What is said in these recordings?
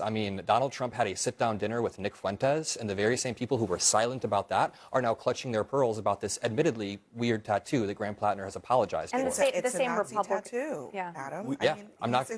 I mean, Donald Trump had a sit-down dinner with Nick Fuentes, and the very same people who were silent about that are now clutching their pearls about this admittedly weird tattoo that Graham Plattner has apologized for. And it's a Nazi tattoo, yeah. Adam. Yeah, I mean, I'm not...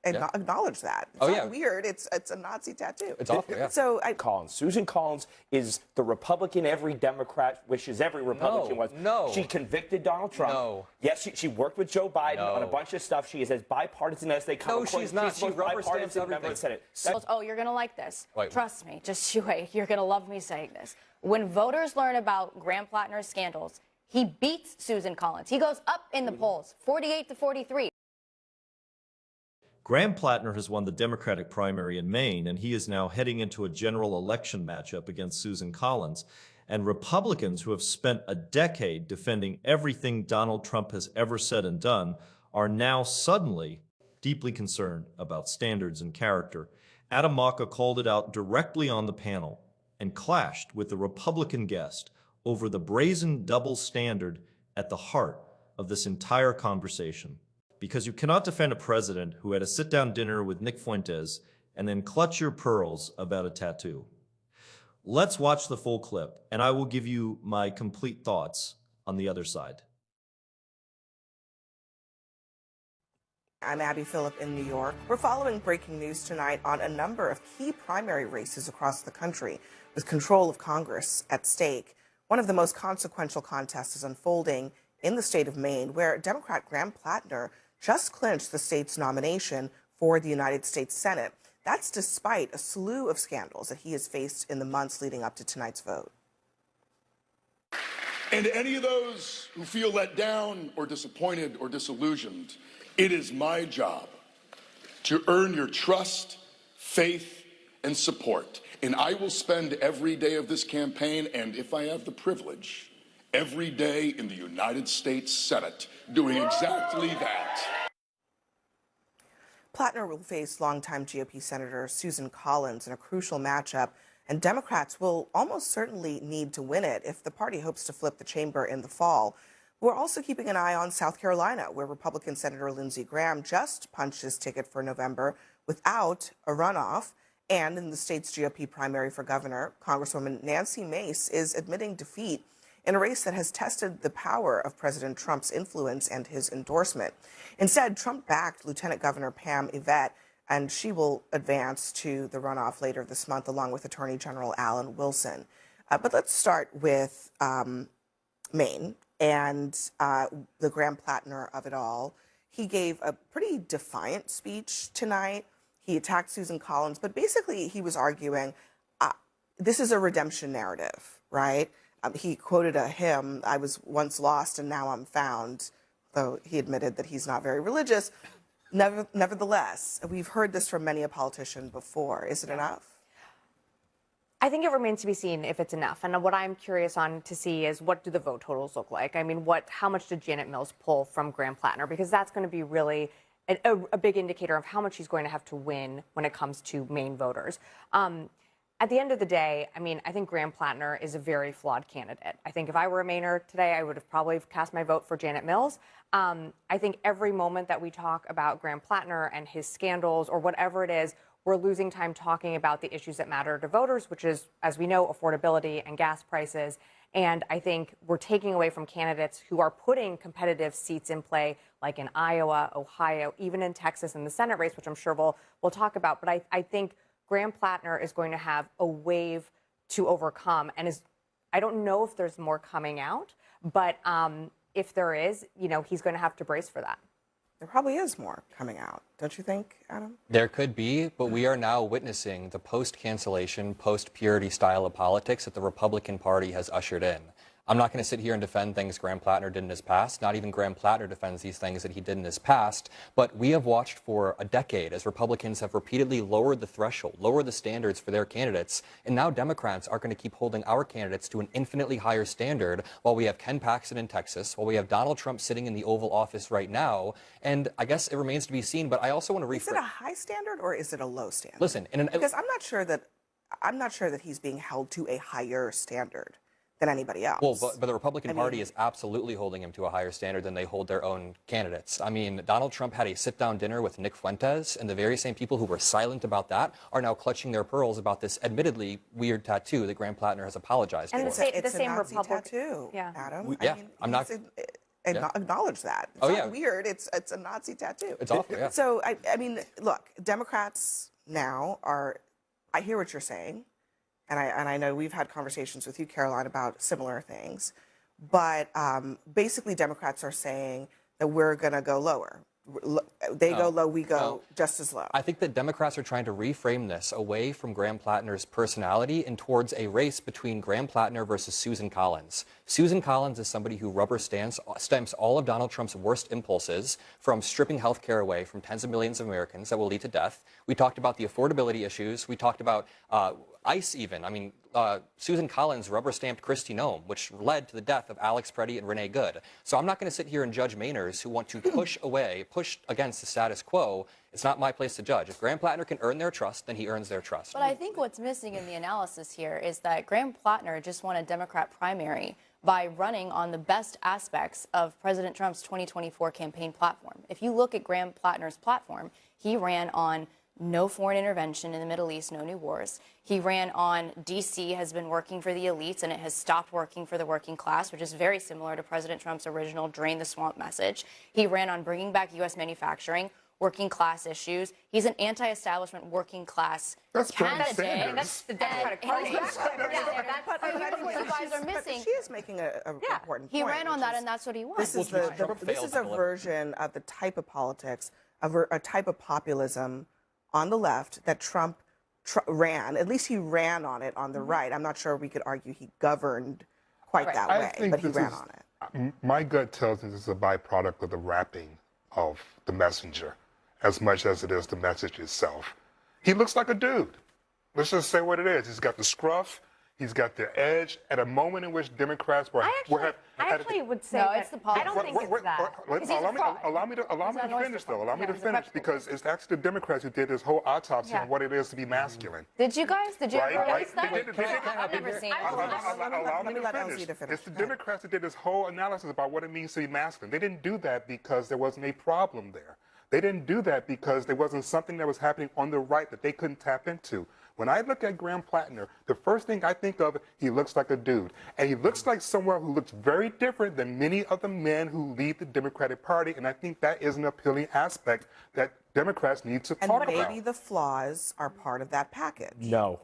acknowledge that. It's not weird. It's a Nazi tattoo. It's awful, yeah. So Susan Collins is the Republican every Democrat wishes every Republican was. No. She convicted Donald Trump. No. Yes, she worked with Joe Biden on a bunch of stuff. She is as bipartisan as they come. No, she's not. She rubber stamps everything. Oh, you're going to like this. Wait. Trust me. Just you wait. You're going to love me saying this. When voters learn about Graham Plattner's scandals, he beats Susan Collins. He goes up in the polls, 48 to 43. Graham Plattner has won the Democratic primary in Maine, and he is now heading into a general election matchup against Susan Collins. And Republicans who have spent a decade defending everything Donald Trump has ever said and done are now suddenly deeply concerned about standards and character. Adam Mockler called it out directly on the panel and clashed with the Republican guest over the brazen double standard at the heart of this entire conversation. Because you cannot defend a president who had a sit-down dinner with Nick Fuentes and then clutch your pearls about a tattoo. Let's watch the full clip, and I will give you my complete thoughts on the other side. I'm Abby Phillip in New York. We're following breaking news tonight on a number of key primary races across the country with control of Congress at stake. One of the most consequential contests is unfolding in the state of Maine, where Democrat Graham Plattner just clinched the state's nomination for the United States Senate. That's despite a slew of scandals that he has faced in the months leading up to tonight's vote. And to any of those who feel let down or disappointed or disillusioned, it is my job to earn your trust, faith, and support. And I will spend every day of this campaign, and if I have the privilege, every day in the United States Senate doing exactly that. Plattner will face longtime GOP Senator Susan Collins in a crucial matchup, and Democrats will almost certainly need to win it if the party hopes to flip the chamber in the fall. We're also keeping an eye on South Carolina, where Republican Senator Lindsey Graham just punched his ticket for November without a runoff. And in the state's GOP primary for governor, Congresswoman Nancy Mace is admitting defeat in a race that has tested the power of President Trump's influence and his endorsement. Instead, Trump backed Lieutenant Governor Pam Yvette, and she will advance to the runoff later this month, along with Attorney General Alan Wilson. But let's start with Maine and the Graham Plattner of it all. He gave a pretty defiant speech tonight. He attacked Susan Collins, but basically he was arguing this is a redemption narrative, right? He quoted a hymn, I was once lost and now I'm found, though he admitted that he's not very religious. Nevertheless, we've heard this from many a politician before. Is it enough? I think it remains to be seen if it's enough. And what I'm curious on to see is what do the vote totals look like? I mean, how much did Janet Mills pull from Graham Plattner? Because that's going to be really a big indicator of how much he's going to have to win when it comes to Maine voters. At the end of the day, I mean, I think Graham Plattner is a very flawed candidate. I think if I were a Mainer today, I would have probably cast my vote for Janet Mills. I think every moment that we talk about Graham Plattner and his scandals or whatever it is, we're losing time talking about the issues that matter to voters, which is, as we know, affordability and gas prices. And I think we're taking away from candidates who are putting competitive seats in play, like in Iowa, Ohio, even in Texas in the Senate race, which I'm sure we'll talk about. But I think Graham Plattner is going to have a wave to overcome. And I don't know if there's more coming out, but if there is, he's going to have to brace for that. There probably is more coming out, don't you think, Adam? There could be, but we are now witnessing the post-cancellation, post-purity style of politics that the Republican Party has ushered in. I'm not going to sit here and defend things Graham Plattner did in his past. Not even Graham Plattner defends these things that he did in his past. But we have watched for a decade as Republicans have repeatedly lowered the threshold, lowered the standards for their candidates. And now Democrats are going to keep holding our candidates to an infinitely higher standard while we have Ken Paxton in Texas, while we have Donald Trump sitting in the Oval Office right now. And I guess it remains to be seen, but I also want to rephrase. Is it a high standard or is it a low standard? Listen, because I'm not sure that he's being held to a higher standard than anybody else. Well, but the Republican Party is absolutely holding him to a higher standard than they hold their own candidates. I mean, Donald Trump had a sit-down dinner with Nick Fuentes, and the very same people who were silent about that are now clutching their pearls about this admittedly weird tattoo that Graham Plattner has apologized And for. It's the same a Nazi Republican tattoo, Yeah. Adam. Yeah, I mean, I'm not- acknowledge that. It's not weird. It's a Nazi tattoo. It's awful, yeah. So, I mean, look, Democrats now are, I hear what you're saying, and I know we've had conversations with you, Caroline, about similar things, but basically Democrats are saying that we're going to go lower. They go low, we go just as low. I think that Democrats are trying to reframe this away from Graham Plattner's personality and towards a race between Graham Plattner versus Susan Collins. Susan Collins is somebody who rubber stamps all of Donald Trump's worst impulses, from stripping health care away from tens of millions of Americans that will lead to death. We talked about the affordability issues. We talked about ICE even. I mean, Susan Collins rubber-stamped Kristi Noem, which led to the death of Alex Preddy and Renee Good. So I'm not going to sit here and judge Mainers who want to push against the status quo. It's not my place to judge. If Graham Plattner can earn their trust, then he earns their trust. But I think what's missing in the analysis here is that Graham Plattner just won a Democrat primary by running on the best aspects of President Trump's 2024 campaign platform. If you look at Graham Plattner's platform, he ran on no foreign intervention in the Middle East, no new wars. He ran on D.C. has been working for the elites and it has stopped working for the working class, which is very similar to President Trump's original drain the swamp message. He ran on bringing back U.S. manufacturing, working class issues. He's an anti-establishment working class candidate. That's the Democratic Party. That's what you guys are missing. She is making an important point. He ran on which that, is, and that's what he won. This is, this is a version of the type of politics, a type of populism on the left that Trump ran. At least he ran on it on the right. I'm not sure we could argue he governed quite that way, but he ran on it. My gut tells me this is a byproduct of the wrapping of the messenger as much as it is the message itself. He looks like a dude. Let's just say what it is. He's got the scruff. He's got the edge. At a moment in which Democrats were... I actually would say no, it's the I don't think it's that. Allow me to finish, though. Allow me to finish, because it's actually the Democrats who did this whole autopsy on what it is to be masculine. Did you guys? Did you ever Right? release that? I've never seen it. Allow me to finish. It's the Democrats that did this whole analysis about what it means to be masculine. They didn't do that because there wasn't a problem there. They didn't do that because there wasn't something that was happening on the right that they couldn't tap into. When I look at Graham Plattner, the first thing I think of, he looks like a dude. And he looks like someone who looks very different than many of the men who lead the Democratic Party. And I think that is an appealing aspect that Democrats need to talk about. And maybe the flaws are part of that package. No.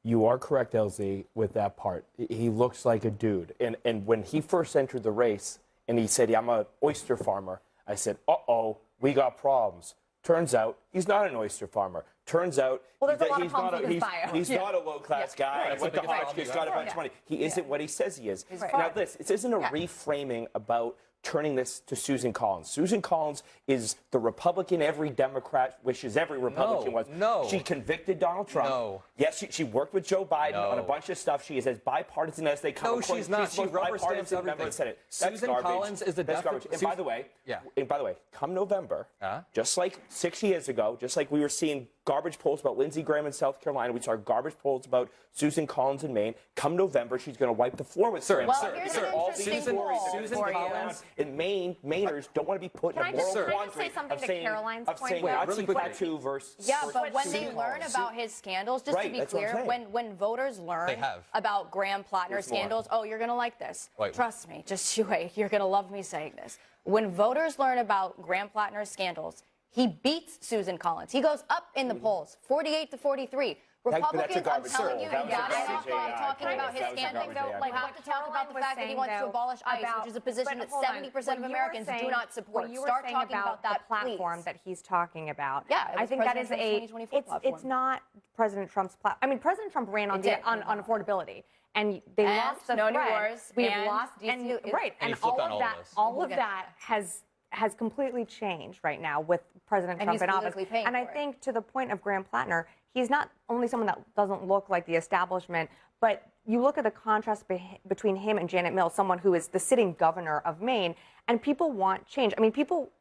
You are correct, LZ, with that part. He looks like a dude. And when he first entered the race and he said, I'm an oyster farmer, I said, uh-oh, we got problems. Turns out he's not an oyster farmer. Turns out there's a lot of he's problems with his bio. He's not a low-class guy. Right. Went to Hotchkiss, got about 20. He isn't what he says he is. Now, this isn't a reframing about turning this to Susan Collins. Susan Collins is the Republican every Democrat wishes every Republican was. No. She convicted Donald Trump. No. Yes, she worked with Joe Biden on a bunch of stuff. She is as bipartisan as they come. No, she's not. She rubber stamps everything. Susan Collins is the That's garbage. And by the way, come November, just like 6 years ago, just like we were seeing garbage polls about Lindsey Graham in South Carolina, we saw garbage polls about Susan Collins in Maine. Come November, she's going to wipe the floor with Sir, here's an all these interesting stories poll Susan for you. Collins in Maine, Mainers don't want to be put in a moral Can I quandary just say something of to saying, Caroline's of point, saying though? Nazi Really quickly. tattoo versus Yeah, but when Susan they learn Collins. about his scandals, just to Right, be that's what I'm clear, saying. when voters learn have. about Graham Plattner's There's more. scandals, oh, you're going to like this. Wait. Trust me, just you wait. You're going to love me saying this. When voters learn about Graham Plattner's scandals, he beats Susan Collins. He goes up in the polls, 48 to 43. But that's a Republicans, I'm garbage telling poll. you, That you was a got to garbage stop AI talking poll. about his That was a scandals. garbage AI Like, poll. have to talk about the fact that he wants to abolish ICE, which is a position that 70% of Americans do not support. Start talking about that, the platform please. that he's talking about. Yeah, it I was think that is President Trump's 2024 platform. it's not President Trump's platform. I mean, President Trump ran on affordability, and they And lost the no new thread. wars, We've and lost DC and is- right, And and he flipped all on of all that, of this. all We'll of get that has completely changed right now with President And Trump he's in office. politically paying And I for it. think to the point of Graham Plattner, he's not only someone that doesn't look like the establishment, but you look at the contrast between him and Janet Mills, someone who is the sitting governor of Maine, and people want change. I mean, people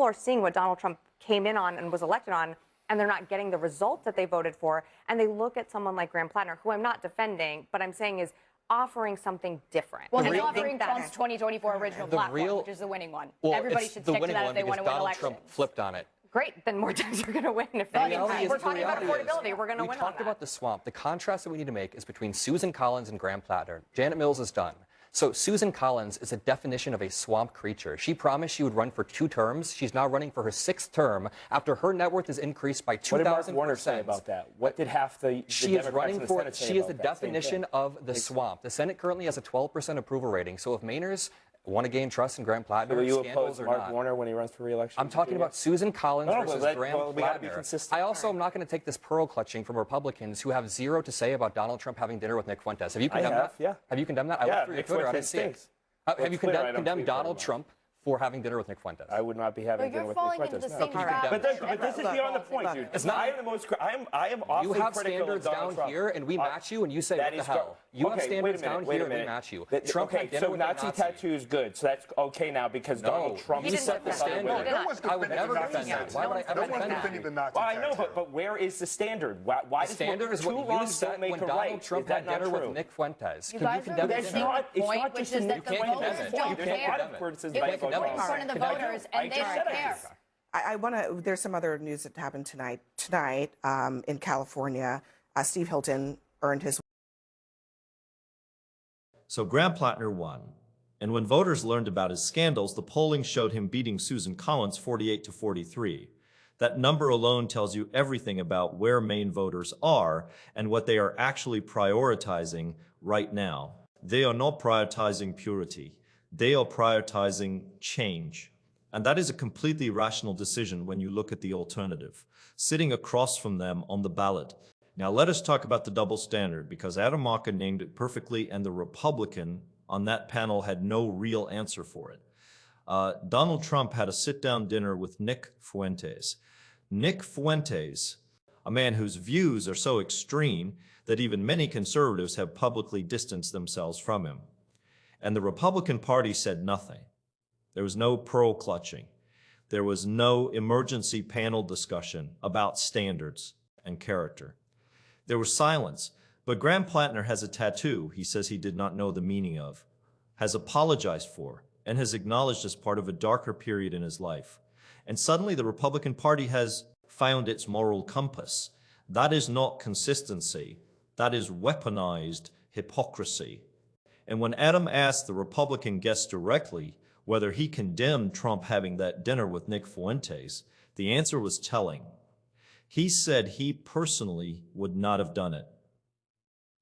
are seeing what Donald Trump came in on and was elected on, and they're not getting the results that they voted for. And they look at someone like Graham Plattner, who I'm not defending, but I'm saying is offering something different. Well, And he's I think offering that's- Trump's 2024 original platform, which is the winning one. Well, Everybody it's should the stick to winning that one if they want because to win Donald elections. Trump flipped on it. Great, then more times we're going to win. If The reality anything, is- we're the talking about reality is- affordability. We're going to We win on talked that. about the swamp. The contrast that we need to make is between Susan Collins and Graham Plattner. Janet Mills is done. So Susan Collins is a definition of a swamp creature. She promised she would run for 2 terms. She's now running for her 6th term after her net worth is increased by 2,000%. What did Mark Warner say about that? What did half the She is Democrats running in the for. Senate say She is the about that same definition thing? of the swamp. The Senate currently has a 12% approval rating. So if Mainers want to gain trust in Graham Plattner, Will you scandals oppose or Mark not. Warner when he runs for re-election? I'm talking about Susan Collins No, but versus Graham we gotta be Plattner. consistent. I also am not going to take this pearl clutching from Republicans who have 0 to say about Donald Trump having dinner with Nick Fuentes. Have you condemned have, that? yeah. Have you condemned that? I Yeah, looked through your Nick Twitter. I didn't Fuentes see it. stinks. Have you clear, I don't condemned tweet Donald very Trump for having dinner with Nick Fuentes? I would not be having But dinner you're with falling Nick into Fuentes. the same trap. But this is beyond the point, dude. It's not- I am the most. I am awfully You have critical standards of Donald down Trump. here, and we match you, and you say, That what the is hell? You have okay, standards wait a minute, down wait here, a and we minute. match you. That- Trump had okay, dinner so with a Nazi Nazi. tattoos good. So that's okay now because No, Donald Trump you didn't set the defend that. standard. No, No one's I would defending never the Nazi defend that. tattoo. Why would I ever No one's defend defending the that? Nazi Well, I know, tattoo. but where is the standard? Why The does standard is two what you wrongs set don't make when a Donald right? Trump Is that had dinner not with true? Nick Fuentes. You Could you guys are condemn missing it? the point, which is that the You can't voters condemn it. don't You can't care. condemn it. It was You put can't in condemn it. front of the Can I do- voters, I and they just don't said it. care. I want to. There's some other news that happened tonight in California. Steve Hilton earned his. So Graham Plattner won. And when voters learned about his scandals, the polling showed him beating Susan Collins 48 to 43. That number alone tells you everything about where Maine voters are and what they are actually prioritizing right now. They are not prioritizing purity. They are prioritizing change. And that is a completely rational decision when you look at the alternative, sitting across from them on the ballot. Now let us talk about the double standard, because Adam Mockler named it perfectly and the Republican on that panel had no real answer for it. Donald Trump had a sit-down dinner with Nick Fuentes. Nick Fuentes, a man whose views are so extreme that even many conservatives have publicly distanced themselves from him. And the Republican Party said nothing. There was no pearl clutching. There was no emergency panel discussion about standards and character. There was silence, but Graham Plattner has a tattoo he says he did not know the meaning of, has apologized for, and has acknowledged as part of a darker period in his life. And suddenly the Republican Party has found its moral compass. That is not consistency. That is weaponized hypocrisy. And when Adam asked the Republican guest directly whether he condemned Trump having that dinner with Nick Fuentes, the answer was telling. He said he personally would not have done it.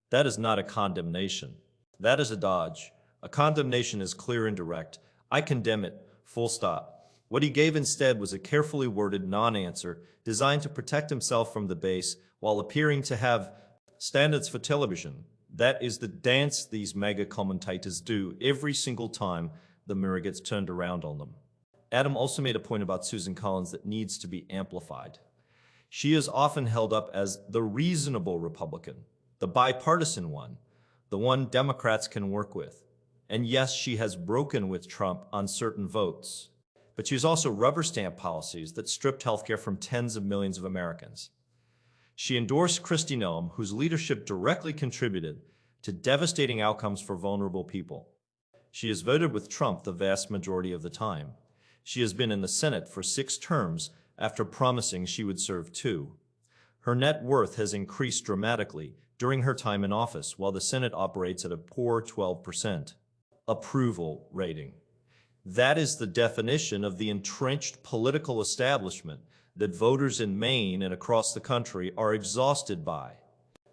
That is not a condemnation. That is a dodge. A condemnation is clear and direct. I condemn it, full stop. What he gave instead was a carefully worded non-answer designed to protect himself from the base while appearing to have standards for television. That is the dance these mega commentators do every single time the mirror gets turned around on them. Adam also made a point about Susan Collins that needs to be amplified. She is often held up as the reasonable Republican, the bipartisan one, the one Democrats can work with. And yes, she has broken with Trump on certain votes, but she's also rubber-stamped policies that stripped healthcare from tens of millions of Americans. She endorsed Kristi Noem, whose leadership directly contributed to devastating outcomes for vulnerable people. She has voted with Trump the vast majority of the time. She has been in the Senate for 6 terms after promising she would serve 2. Her net worth has increased dramatically during her time in office, while the Senate operates at a poor 12% approval rating. That is the definition of the entrenched political establishment that voters in Maine and across the country are exhausted by.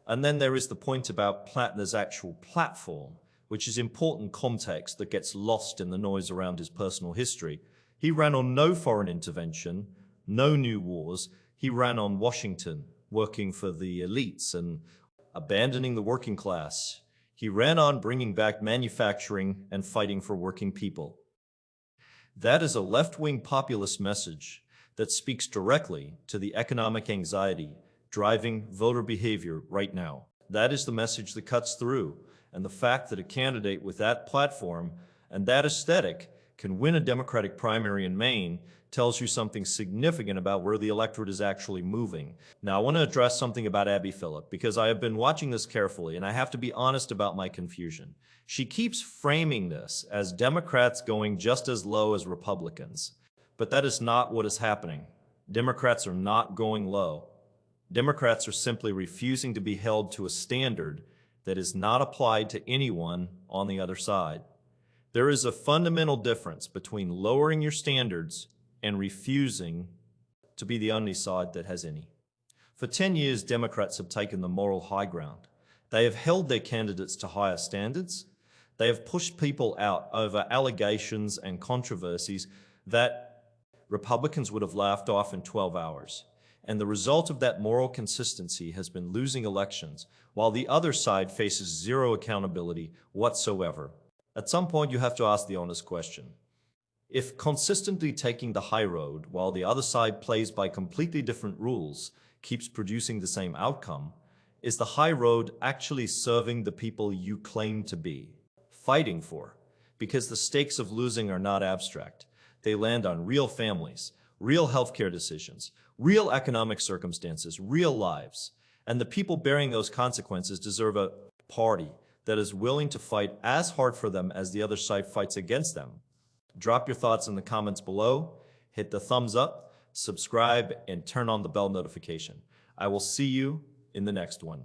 And then there is the point about Plattner's actual platform, which is important context that gets lost in the noise around his personal history. He ran on no foreign intervention, no new wars. He ran on Washington, working for the elites and abandoning the working class. He ran on bringing back manufacturing and fighting for working people. That is a left-wing populist message that speaks directly to the economic anxiety driving voter behavior right now. That is the message that cuts through, and the fact that a candidate with that platform and that aesthetic can win a Democratic primary in Maine tells you something significant about where the electorate is actually moving. Now, I want to address something about Abby Phillip, because I have been watching this carefully, and I have to be honest about my confusion. She keeps framing this as Democrats going just as low as Republicans, but that is not what is happening. Democrats are not going low. Democrats are simply refusing to be held to a standard that is not applied to anyone on the other side. There is a fundamental difference between lowering your standards and refusing to be the only side that has any. For 10 years, Democrats have taken the moral high ground. They have held their candidates to higher standards. They have pushed people out over allegations and controversies that Republicans would have laughed off in 12 hours. And the result of that moral consistency has been losing elections, while the other side faces zero accountability whatsoever. At some point, you have to ask the honest question. If consistently taking the high road while the other side plays by completely different rules keeps producing the same outcome, is the high road actually serving the people you claim to be fighting for? Because the stakes of losing are not abstract. They land on real families, real healthcare decisions, real economic circumstances, real lives. And the people bearing those consequences deserve a party that is willing to fight as hard for them as the other side fights against them. Drop your thoughts in the comments below, hit the thumbs up, subscribe, and turn on the bell notification. I will see you in the next one.